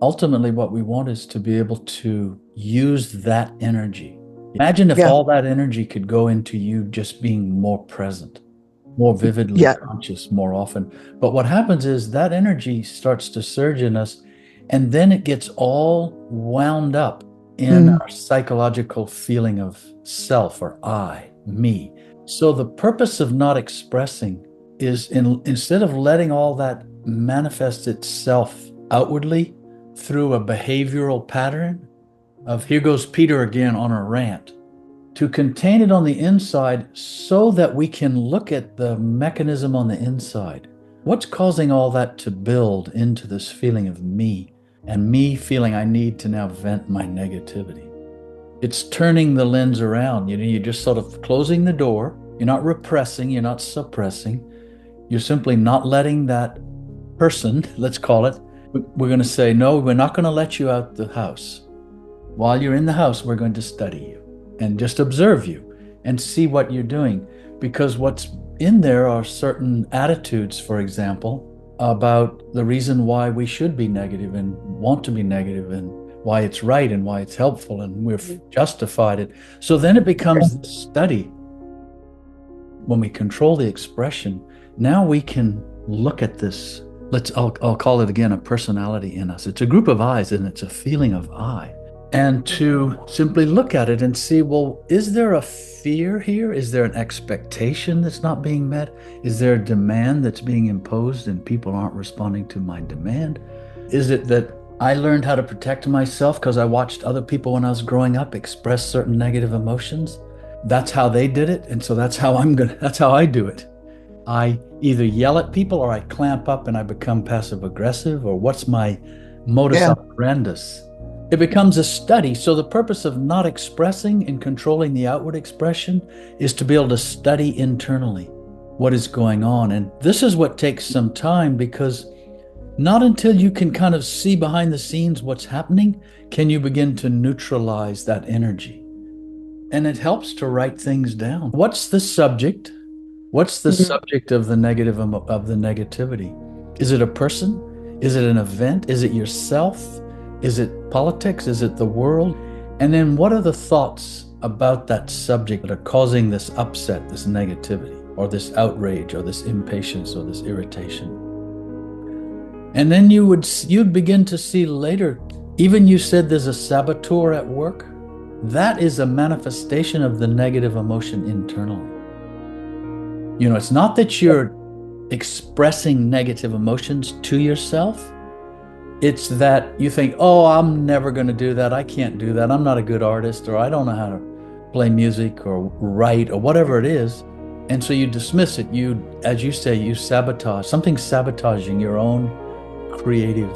ultimately what we want is to be able to use that energy. Imagine if Yeah. all that energy could go into you just being more present, more vividly Yeah. conscious more often. But what happens is that energy starts to surge in us, and then it gets all wound up in Mm. our psychological feeling of self or I, me. So the purpose of not expressing is instead of letting all that manifest itself outwardly through a behavioral pattern of here goes Peter again on a rant, to contain it on the inside so that we can look at the mechanism on the inside. What's causing all that to build into this feeling of me and me feeling I need to now vent my negativity? It's turning the lens around. You're just sort of closing the door. You're not repressing, you're not suppressing. You're simply not letting that person, let's call it, we're going to say, no, we're not going to let you out the house. While you're in the house, we're going to study you and just observe you and see what you're doing. Because what's in there are certain attitudes, for example, about the reason why we should be negative and want to be negative and why it's right and why it's helpful and we've justified it. So then it becomes the study. When we control the expression, now we can look at this. I'll call it again a personality in us. It's a group of eyes and it's a feeling of I. And to simply look at it and see, well, is there a fear here? Is there an expectation that's not being met? Is there a demand that's being imposed and people aren't responding to my demand? Is it that I learned how to protect myself because I watched other people when I was growing up express certain negative emotions? That's how they did it, and so that's how I do it. I either yell at people or I clamp up and I become passive aggressive, or what's my modus Yeah. operandus? It becomes a study. So the purpose of not expressing and controlling the outward expression is to be able to study internally what is going on. And this is what takes some time, because not until you can kind of see behind the scenes what's happening can you begin to neutralize that energy. And it helps to write things down. What's the subject? What's the Mm. subject of the of the negativity? Is it a person? Is it an event? Is it yourself? Is it politics? Is it the world? And then what are the thoughts about that subject that are causing this upset, this negativity, or this outrage, or this impatience, or this irritation? And then you'd begin to see later, even you said there's a saboteur at work. That is a manifestation of the negative emotion internally. It's not that you're expressing negative emotions to yourself. It's that you think, oh, I'm never going to do that. I can't do that. I'm not a good artist, or I don't know how to play music or write or whatever it is. And so you dismiss it. As you say, you sabotage. Something's sabotaging your own creative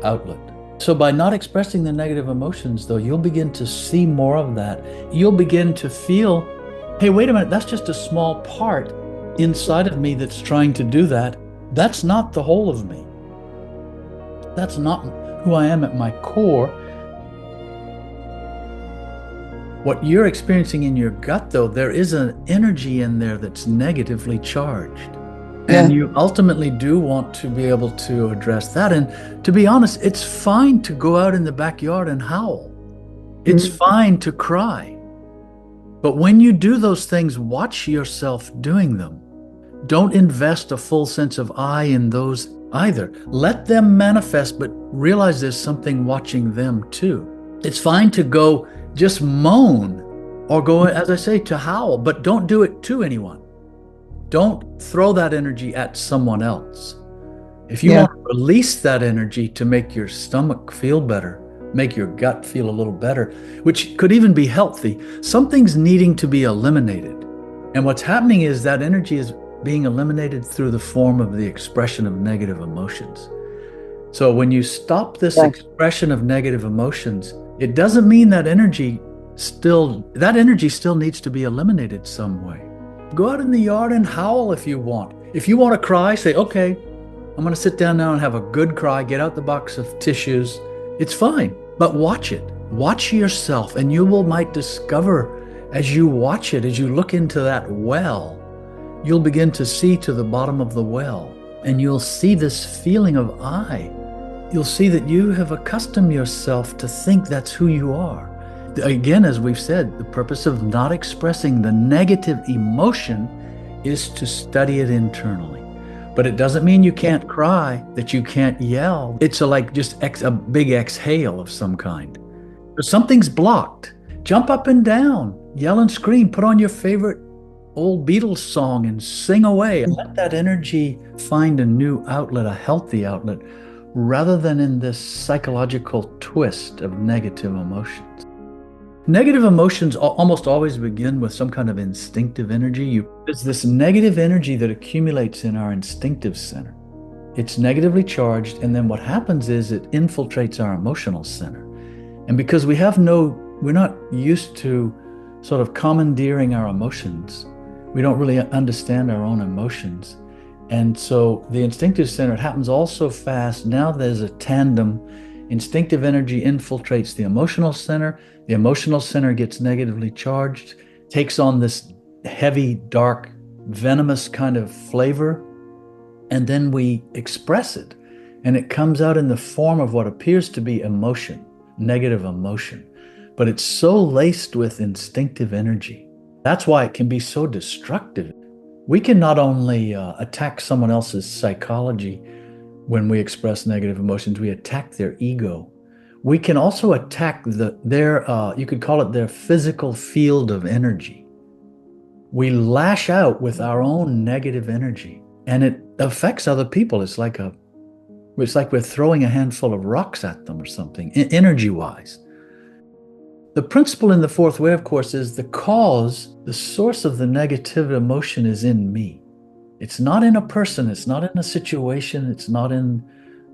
outlet. So by not expressing the negative emotions, though, you'll begin to see more of that. You'll begin to feel, hey, wait a minute, that's just a small part inside of me that's trying to do that. That's not the whole of me. That's not who I am at my core. What you're experiencing in your gut, though, there is an energy in there that's negatively charged. Yeah. And you ultimately do want to be able to address that. And to be honest, it's fine to go out in the backyard and howl. It's Mm. fine to cry. But when you do those things, watch yourself doing them. Don't invest a full sense of I in those either. Let them manifest, but realize there's something watching them too. It's fine to go just moan or go, as I say, to howl, but don't do it to anyone. Don't throw that energy at someone else. If you Yeah. want to release that energy to make your stomach feel better, make your gut feel a little better, which could even be healthy, something's needing to be eliminated. And what's happening is that energy is being eliminated through the form of the expression of negative emotions. So when you stop this Yeah. expression of negative emotions, it doesn't mean that energy still needs to be eliminated some way. Go out in the yard and howl if you want. If you want to cry, say, okay, I'm going to sit down now and have a good cry, get out the box of tissues. It's fine, but watch it. Watch yourself, and you might discover as you watch it, as you look into that well, you'll begin to see to the bottom of the well, and you'll see this feeling of I you'll see that you have accustomed yourself to think that's who you are. Again, as we've said, the purpose of not expressing the negative emotion is to study it internally. But it doesn't mean you can't cry, that you can't yell. It's like just a big exhale of some kind. If something's blocked, jump up and down, yell and scream, put on your favorite old Beatles song and sing away. And let that energy find a new outlet, a healthy outlet, rather than in this psychological twist of negative emotions. Negative emotions almost always begin with some kind of instinctive energy. There's this negative energy that accumulates in our instinctive center. It's negatively charged, and then what happens is it infiltrates our emotional center. And because we're not used to sort of commandeering our emotions, we don't really understand our own emotions. And so the instinctive center, it happens all so fast. Now there's a tandem. Instinctive energy infiltrates the emotional center. The emotional center gets negatively charged, takes on this heavy, dark, venomous kind of flavor, and then we express it. And it comes out in the form of what appears to be emotion, negative emotion. But it's so laced with instinctive energy. That's why it can be so destructive. We can not only attack someone else's psychology when we express negative emotions, we attack their ego. We can also attack you could call it their physical field of energy. We lash out with our own negative energy, and it affects other people. It's like we're throwing a handful of rocks at them or something, energy-wise. The principle in the fourth way, of course, is the source of the negative emotion is in me. It's not in a person, it's not in a situation, it's not in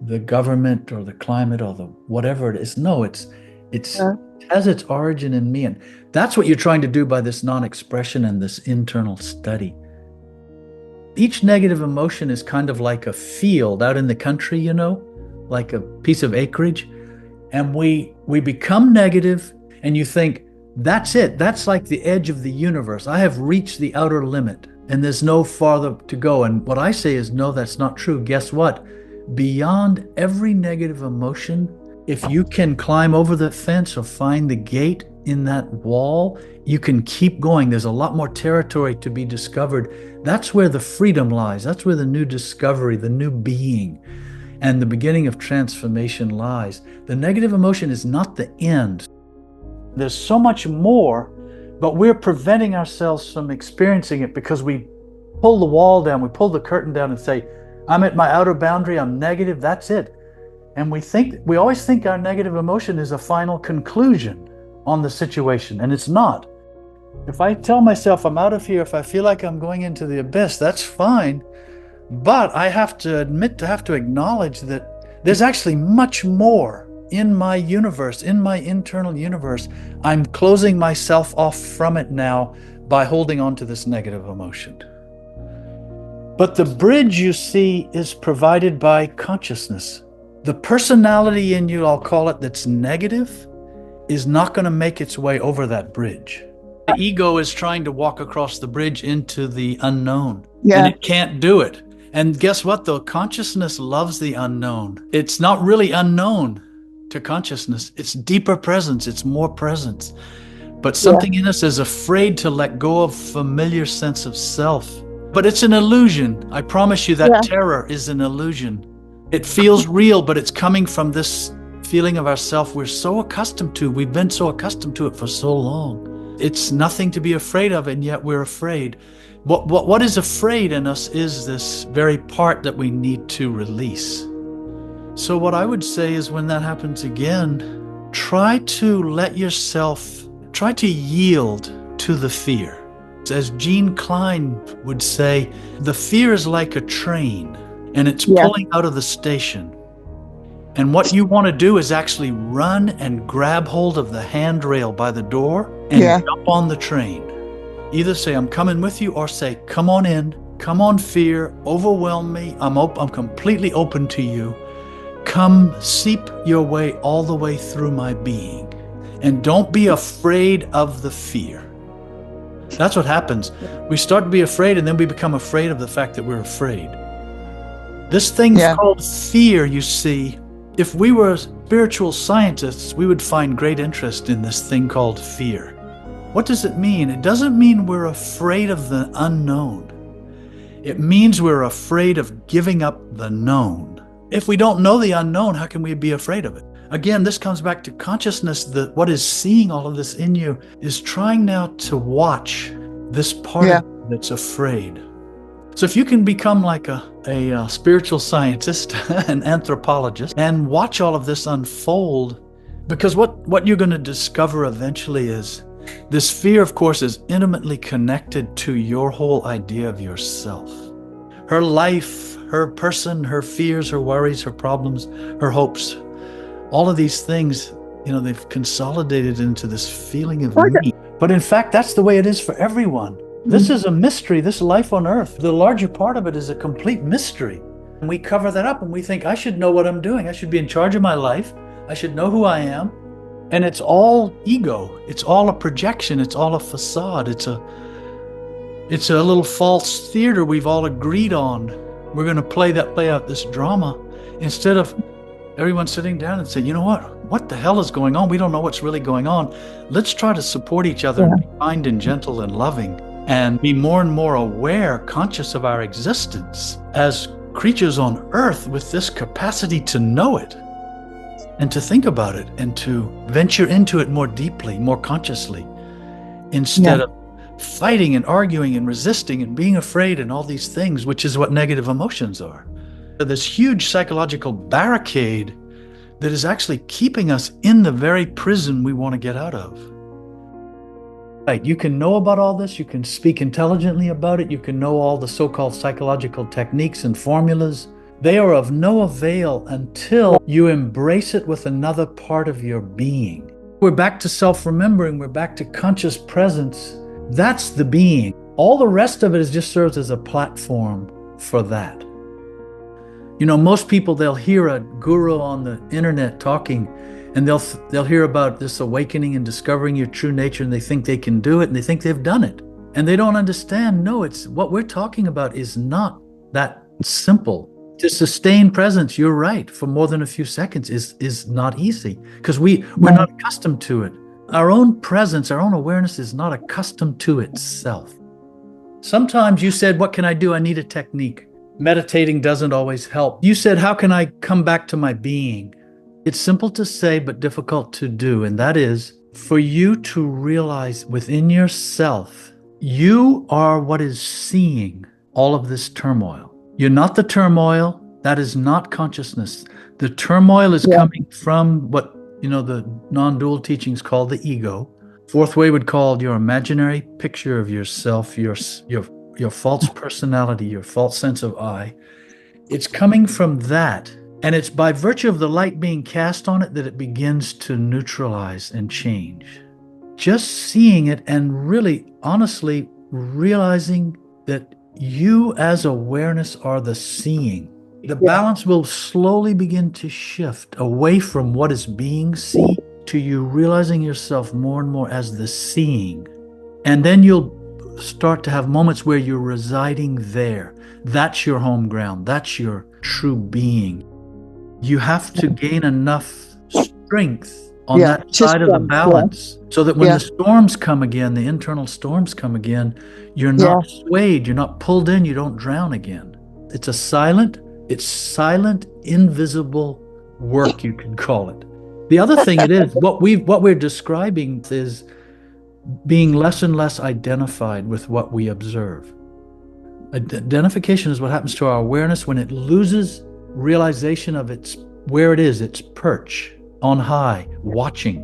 the government or the climate or the whatever it is. No, it has its origin in me. And that's what you're trying to do by this non-expression and this internal study. Each negative emotion is kind of like a field out in the country, like a piece of acreage. And we become negative, and you think, that's it. That's like the edge of the universe. I have reached the outer limit, and there's no farther to go. And what I say is, no, that's not true. Guess what? Beyond every negative emotion, if you can climb over the fence or find the gate in that wall, you can keep going. There's a lot more territory to be discovered. That's where the freedom lies. That's where the new discovery, the new being, and the beginning of transformation lies. The negative emotion is not the end. There's so much more, but we're preventing ourselves from experiencing it because we pull the wall down, we pull the curtain down and say, I'm at my outer boundary, I'm negative, that's it. And we always think our negative emotion is a final conclusion on the situation, and it's not. If I tell myself I'm out of here, if I feel like I'm going into the abyss, that's fine. But I have to acknowledge that there's actually much more in my universe, in my internal universe. I'm closing myself off from it now by holding on to this negative emotion. But the bridge, you see, is provided by consciousness. The personality in you, I'll call it, that's negative, is not going to make its way over that bridge. The ego is trying to walk across the bridge into the unknown, and it can't do it. And guess what, though? Consciousness loves the unknown. It's not really unknown to consciousness. It's deeper presence. It's more presence. But something in us is afraid to let go of familiar sense of self. But it's an illusion. I promise you that terror is an illusion. It feels real, but it's coming from this feeling of ourself we're so accustomed to. We've been so accustomed to it for so long. It's nothing to be afraid of, and yet we're afraid. What is afraid in us is this very part that we need to release. So what I would say is, when that happens again, try to yield to the fear. As Gene Klein would say, the fear is like a train, and it's pulling out of the station. And what you want to do is actually run and grab hold of the handrail by the door and jump on the train. Either say, I'm coming with you, or say, come on in, come on fear, overwhelm me, I'm completely open to you. Come seep your way all the way through my being. And don't be afraid of the fear. That's what happens. We start to be afraid, and then we become afraid of the fact that we're afraid. This thing's called fear, you see, If we were spiritual scientists, we would find great interest in this thing called fear. What does it mean? It doesn't mean we're afraid of the unknown. It means we're afraid of giving up the known. If we don't know the unknown, how can we be afraid of it? Again, this comes back to consciousness, that what is seeing all of this in you is trying now to watch this part of you that's afraid. So if you can become like a spiritual scientist, an anthropologist, and watch all of this unfold, because what you're going to discover eventually is this fear, of course, is intimately connected to your whole idea of yourself. Her life, her person, her fears, her worries, her problems, her hopes, all of these things, they've consolidated into this feeling of me. But in fact, that's the way it is for everyone. This is a mystery, this life on earth. The larger part of it is a complete mystery. And we cover that up and we think, I should know what I'm doing. I should be in charge of my life. I should know who I am. And it's all ego. It's all a projection. It's all a facade. It's a little false theater we've all agreed on. We're going to play out this drama instead of everyone sitting down and saying, you know what the hell is going on? We don't know what's really going on. Let's try to support each other and be kind and gentle and loving and be more and more aware, conscious of our existence as creatures on earth with this capacity to know it and to think about it and to venture into it more deeply, more consciously, instead of fighting and arguing and resisting and being afraid and all these things, which is what negative emotions are. This huge psychological barricade that is actually keeping us in the very prison we want to get out of. Right, you can know about all this, you can speak intelligently about it, you can know all the so-called psychological techniques and formulas. They are of no avail until you embrace it with another part of your being. We're back to self-remembering, we're back to conscious presence. That's the being. All the rest of it just serves as a platform for that. Most people, they'll hear a guru on the internet talking, and they'll hear about this awakening and discovering your true nature, and they think they can do it, and they think they've done it. And they don't understand, no, it's what we're talking about is not that simple. To sustain presence, you're right, for more than a few seconds is not easy, because we're not accustomed to it. Our own presence, our own awareness is not accustomed to itself. Sometimes you said, what can I do? I need a technique. Meditating doesn't always help. You said, how can I come back to my being? It's simple to say, but difficult to do. And that is for you to realize within yourself, you are what is seeing all of this turmoil. You're not the turmoil. That is not consciousness. The turmoil is coming from what, the non-dual teachings call the ego. Fourth way would call your imaginary picture of yourself, your false personality, your false sense of I. It's coming from that. And it's by virtue of the light being cast on it that it begins to neutralize and change. Just seeing it and really, honestly, realizing that you as awareness are the seeing. The balance will slowly begin to shift away from what is being seen to you realizing yourself more and more as the seeing. And then you'll start to have moments where you're residing there. That's your home ground. That's your true being. You have to gain enough strength on that side of the balance so that when the storms come again, the internal storms come again, you're not swayed, you're not pulled in, you don't drown again. It's silent, invisible work, you could call it. The other thing it is, what we're describing is being less and less identified with what we observe. Identification is what happens to our awareness when it loses realization of where it is, its perch on high, watching.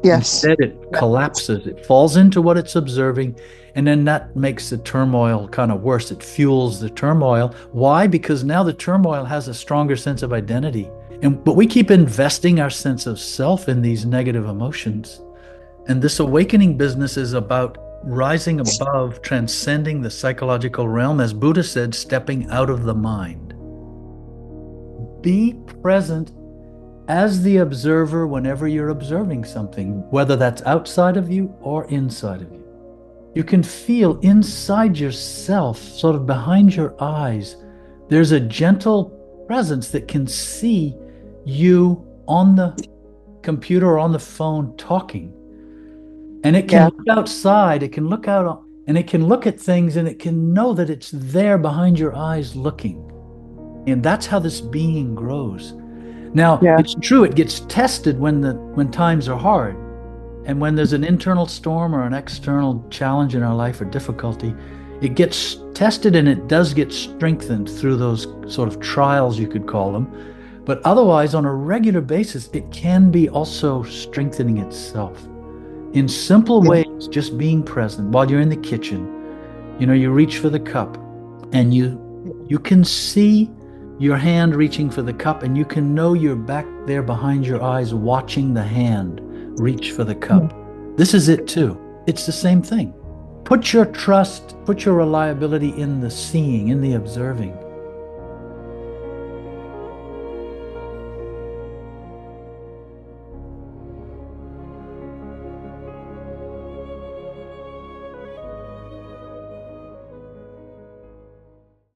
Instead, it collapses. It falls into what it's observing, and then that makes the turmoil kind of worse. It fuels the turmoil. Why? Because now the turmoil has a stronger sense of identity. But we keep investing our sense of self in these negative emotions. And this awakening business is about rising above, transcending the psychological realm, as Buddha said, stepping out of the mind. Be present as the observer whenever you're observing something, whether that's outside of you or inside of you. You can feel inside yourself, sort of behind your eyes, there's a gentle presence that can see you on the computer or on the phone talking. And it can Yeah. look outside, it can look out, and it can look at things, and it can know that it's there behind your eyes looking. And that's how this being grows. Now, Yeah. it's true, it gets tested when times are hard. And when there's an internal storm or an external challenge in our life or difficulty, it gets tested and it does get strengthened through those sort of trials, you could call them. But otherwise, on a regular basis, it can be also strengthening itself in simple Yeah. ways, just being present while you're in the kitchen. You reach for the cup and you can see your hand reaching for the cup, and you can know you're back there behind your eyes watching the hand reach for the Yeah. cup. This is it too. It's the same thing. Put your trust, put your reliability in the seeing, in the observing.